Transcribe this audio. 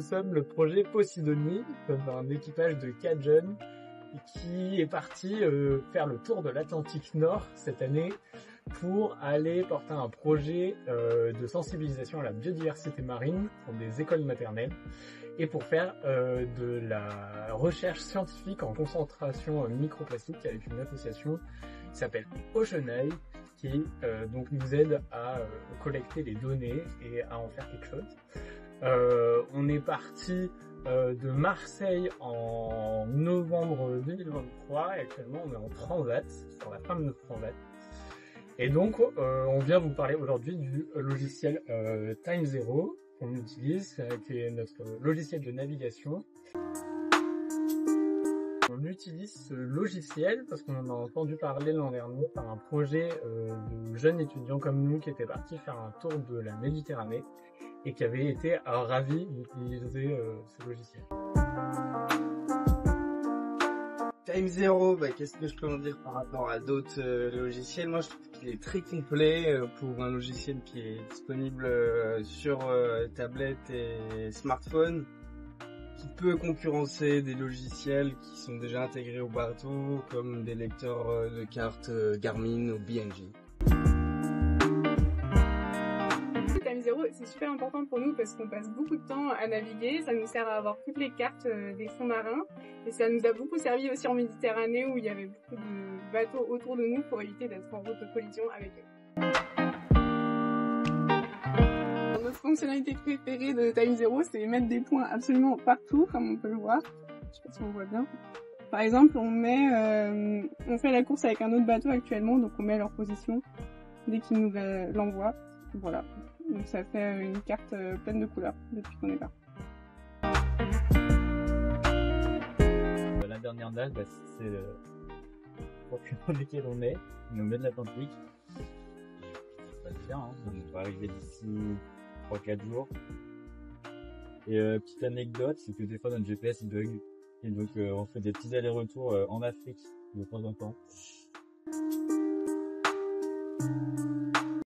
sommes le projet Posidonie, un équipage de 4 jeunes qui est parti faire le tour de l'Atlantique Nord cette année pour aller porter un projet de sensibilisation à la biodiversité marine pour des écoles maternelles et pour faire de la recherche scientifique en concentration microplastique avec une association qui s'appelle OceanEye qui donc nous aide à collecter les données et à en faire quelque chose. On est parti de Marseille en novembre 2023 et actuellement on est en transat, sur la fin de notre transat. Et donc on vient vous parler aujourd'hui du logiciel Time Zero qu'on utilise, qui est notre logiciel de navigation. On utilise ce logiciel parce qu'on en a entendu parler l'an dernier par un projet de jeunes étudiants comme nous qui étaient partis faire un tour de la Méditerranée et qui avaient été ravis d'utiliser ce logiciel. Time Zero, qu'est-ce que je peux en dire par rapport à d'autres logiciels? Moi, je trouve qu'il est très complet pour un logiciel qui est disponible sur tablette et smartphone, qui peut concurrencer des logiciels qui sont déjà intégrés au bateau, comme des lecteurs de cartes Garmin ou BNG. Time Zero, c'est super important pour nous parce qu'on passe beaucoup de temps à naviguer, ça nous sert à avoir toutes les cartes des fonds marins et ça nous a beaucoup servi aussi en Méditerranée où il y avait beaucoup de bateaux autour de nous pour éviter d'être en route de collision avec eux. Notre fonctionnalité préférée de Time Zero, c'est mettre des points absolument partout, comme on peut le voir. Je sais pas si on voit bien. Par exemple, on fait la course avec un autre bateau actuellement, donc on met leur position dès qu'ils nous l'envoient. Voilà. Donc ça fait une carte pleine de couleurs depuis qu'on est là. La dernière date, c'est le continent duquel on est au milieu de l'Atlantique. Ça va bien, hein. On va arriver d'ici 3-4 jours. Et petite anecdote, c'est que des fois notre GPS il bug. Et donc on fait des petits allers-retours en Afrique de temps en temps.